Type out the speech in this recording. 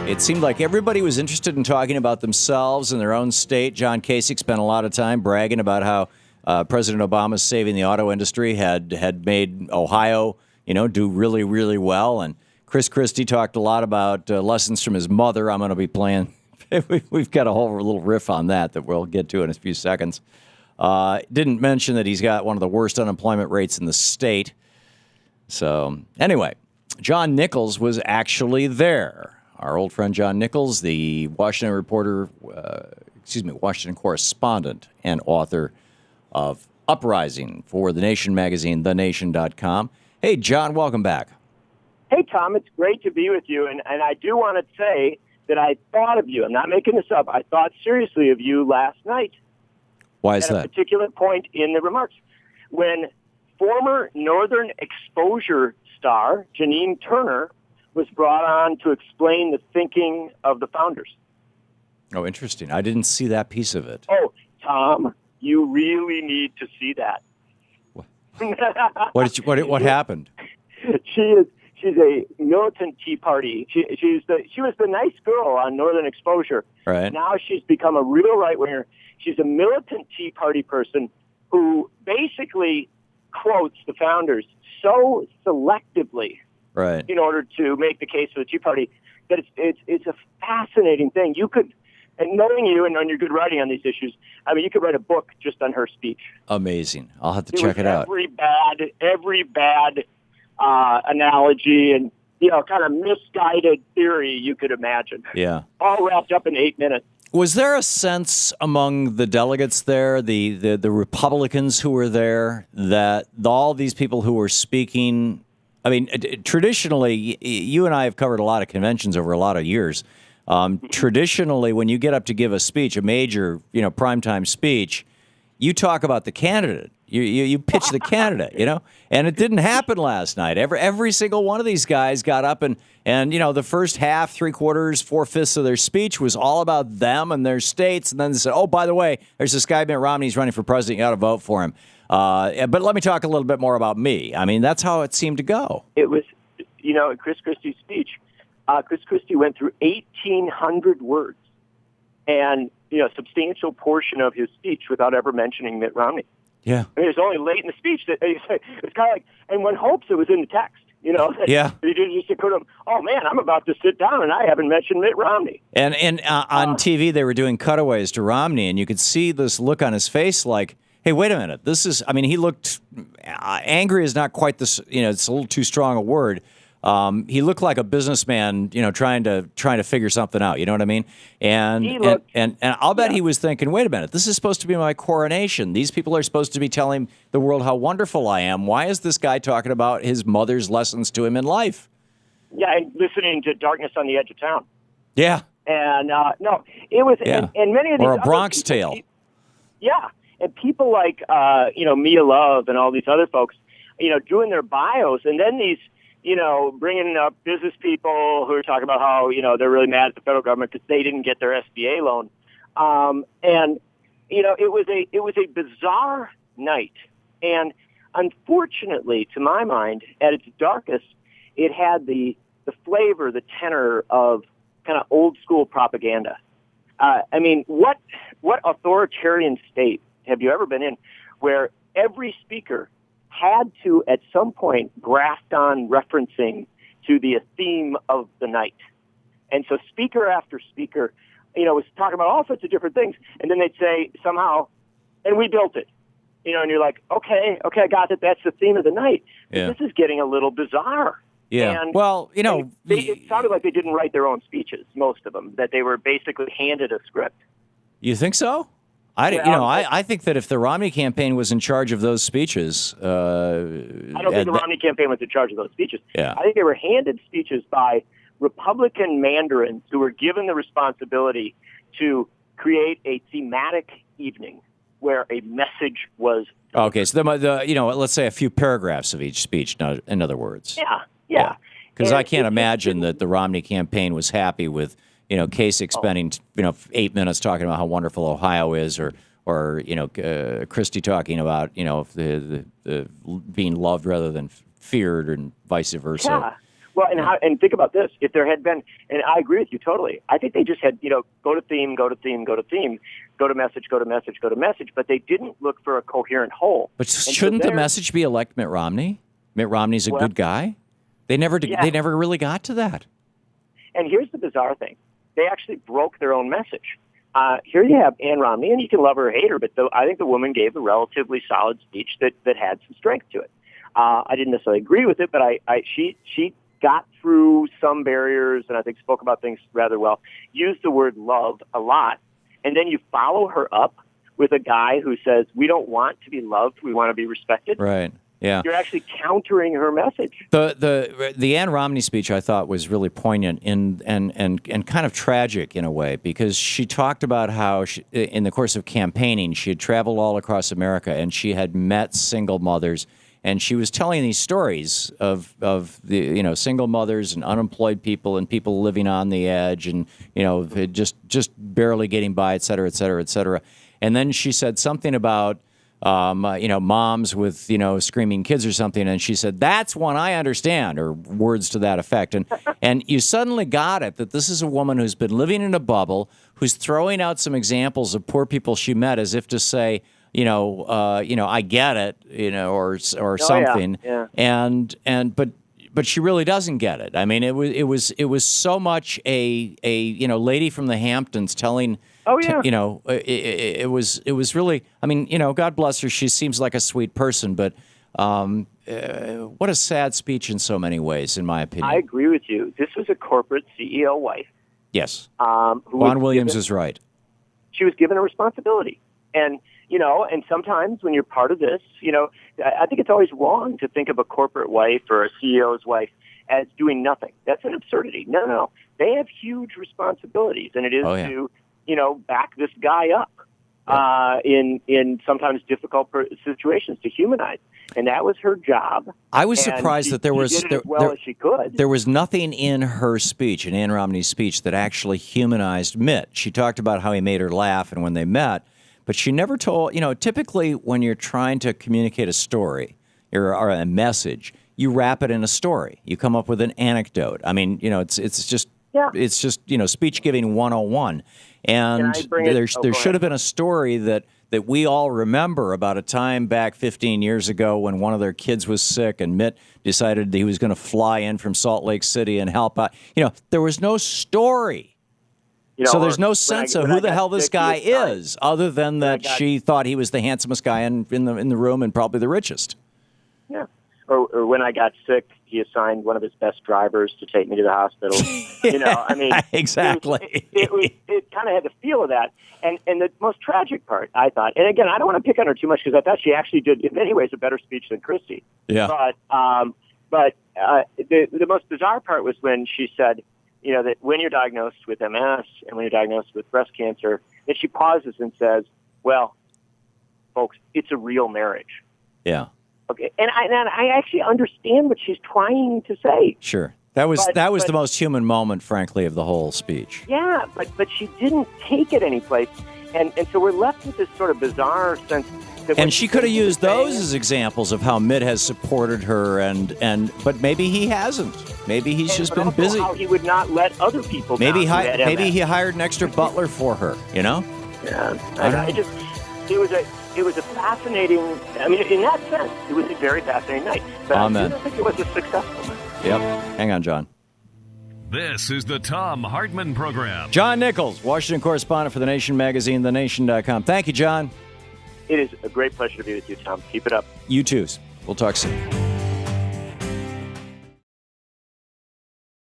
It seemed like everybody was interested in talking about themselves and their own state. John Kasich spent a lot of time bragging about how President Obama's saving the auto industry had made Ohio, do really, really well. And Chris Christie talked a lot about lessons from his mother. I'm going to be playing. We've got a whole little riff on that we'll get to in a few seconds. Didn't mention that he's got one of the worst unemployment rates in the state. So anyway, John Nichols was actually there. Our old friend John Nichols, the Washington Washington correspondent and author of Uprising for The Nation magazine, thenation.com. Hey, John, welcome back. Hey, Tom, it's great to be with you. And I do want to say that I thought of you. I'm not making this up. I thought seriously of you last night. Why is that? At a particular point in the remarks, when former Northern Exposure star Janine Turner was brought on to explain the thinking of the founders. Oh, interesting. I didn't see that piece of it. Oh, Tom, you really need to see that. What happened? She's a militant Tea Party. She was the nice girl on Northern Exposure. Right. Now she's become a real right winger. She's a militant Tea Party person who basically quotes the founders so selectively, right, in order to make the case for the Tea Party, that it's a fascinating thing. You could, and knowing you and on your good writing on these issues, I mean, you could write a book just on her speech. Amazing. I'll have to check it out. Every bad analogy and kind of misguided theory you could imagine. Yeah. All wrapped up in 8 minutes. Was there a sense among the delegates there, the Republicans who were there, that all these people who were speaking? I mean, traditionally, you and I have covered a lot of conventions over a lot of years. Traditionally, when you get up to give a speech, a major, primetime speech, you talk about the candidate. You pitch the candidate, and it didn't happen last night. Every single one of these guys got up and the first half, 3/4, 4/5 of their speech was all about them and their states. And then they said, oh, by the way, there's this guy, Mitt Romney, he's running for president. You got to vote for him. But let me talk a little bit more about me. I mean, that's how it seemed to go. It was, Chris Christie's speech. Chris Christie went through 1,800 words and, a substantial portion of his speech without ever mentioning Mitt Romney. Yeah. I mean, it was only late in the speech that it's kind of like, and one hopes it was in the text, Yeah. He didn't just put him, oh, man, I'm about to sit down and I haven't mentioned Mitt Romney. And on TV, they were doing cutaways to Romney, and you could see this look on his face like, hey, wait a minute. He looked angry is not quite this, it's a little too strong a word. He looked like a businessman, trying to figure something out. You know what I mean? And I'll bet he was thinking, wait a minute, this is supposed to be my coronation. These people are supposed to be telling the world how wonderful I am. Why is this guy talking about his mother's lessons to him in life? Yeah, and listening to Darkness on the Edge of Town. Yeah. And no, it was, yeah. and many of these or a Bronx people, Tale. Yeah, and people like Mia Love and all these other folks, doing their bios, and then these. Bringing up business people who are talking about how, they're really mad at the federal government because they didn't get their SBA loan. It was a bizarre night. And unfortunately, to my mind, at its darkest, it had the flavor, the tenor of kind of old school propaganda. What authoritarian state have you ever been in where every speaker had to, at some point, graft on referencing to the theme of the night? And so speaker after speaker, was talking about all sorts of different things. And then they'd say somehow, and we built it. And you're like, okay, I got it. That's the theme of the night. Yeah. But this is getting a little bizarre. Yeah. And well, it sounded like they didn't write their own speeches, most of them, that they were basically handed a script. You think so? I think that if the Romney campaign was in charge of those speeches, I don't think the Romney campaign was in charge of those speeches. Yeah. I think they were handed speeches by Republican mandarins who were given the responsibility to create a thematic evening where a message was. Okay, so let's say a few paragraphs of each speech. In other words. Yeah. Because I can't imagine that the Romney campaign was happy with. Kasich spending 8 minutes talking about how wonderful Ohio is, or Christie talking about the being loved rather than feared, and vice versa. Yeah. Well, and think about this. If there had been, and I agree with you totally, I think they just had, go to theme, go to theme, go to theme, go to message, go to message, go to message, but they didn't look for a coherent whole. But shouldn't the message be elect Mitt Romney? Mitt Romney's a good guy. They never really got to that. And here's the bizarre thing. They actually broke their own message. Here you have Ann Romney, and you can love her or hate her, but I think the woman gave a relatively solid speech that had some strength to it. I didn't necessarily agree with it, but she got through some barriers and I think spoke about things rather well, used the word love a lot, and then you follow her up with a guy who says, we don't want to be loved, we want to be respected. Right. Yeah. You're actually countering her message. The Ann Romney speech I thought was really poignant and kind of tragic in a way, because she talked about how in the course of campaigning she had traveled all across America and she had met single mothers, and she was telling these stories of the single mothers and unemployed people and people living on the edge and just barely getting by, et cetera, et cetera, et cetera. And then she said something about moms with, screaming kids or something. And she said, that's one I understand, or words to that effect. And you suddenly got it, that this is a woman who's been living in a bubble, who's throwing out some examples of poor people she met as if to say, I get it, or something. Yeah. But she really doesn't get it. I mean, it was so much a lady from the Hamptons telling. Oh yeah. It was really. I mean, God bless her. She seems like a sweet person, but what a sad speech in so many ways, in my opinion. I agree with you. This was a corporate CEO wife. Yes. Juan Williams is right. She was given a responsibility, and sometimes when you're part of this, I think it's always wrong to think of a corporate wife or a CEO's wife as doing nothing. That's an absurdity. No. They have huge responsibilities, and it is to back this guy up in sometimes difficult situations, to humanize. And that was her job. I was surprised that there was she did it as well as she could. There was nothing in her speech, in Ann Romney's speech, that actually humanized Mitt. She talked about how he made her laugh and when they met, but she never told. Typically when you're trying to communicate a story or a message, you wrap it in a story. You come up with an anecdote. I mean, it's just speech giving 101. And there should have been a story that we all remember about a time back 15 years ago when one of their kids was sick and Mitt decided he was going to fly in from Salt Lake City and help out. There was no story. So there's no sense of who the hell this guy is, other than that she thought he was the handsomest guy in the room and probably the richest. Yeah. Or when I got sick, he assigned one of his best drivers to take me to the hospital. Exactly. It kind of had the feel of that. And the most tragic part, I thought, and again, I don't want to pick on her too much because I thought she actually did, in many ways, a better speech than Christie. Yeah. But the most bizarre part was when she said, that when you're diagnosed with MS and when you're diagnosed with breast cancer, that she pauses and says, well, folks, it's a real marriage. Yeah. Okay, and I actually understand what she's trying to say. Sure, that was the most human moment, frankly, of the whole speech. Yeah, but she didn't take it anyplace, and so we're left with this sort of bizarre sense. And she could have used those as examples of how Mitt has supported her, but maybe he hasn't. Maybe he's just been busy. How he would not let other people. Maybe he hired an extra butler for her. Yeah, It was a fascinating, I mean, in that sense, it was a very fascinating night. But I don't think it was a successful one. Yep. Hang on, John. This is the Thom Hartmann Program. John Nichols, Washington correspondent for The Nation magazine, thenation.com. Thank you, John. It is a great pleasure to be with you, Tom. Keep it up. You too. We'll talk soon.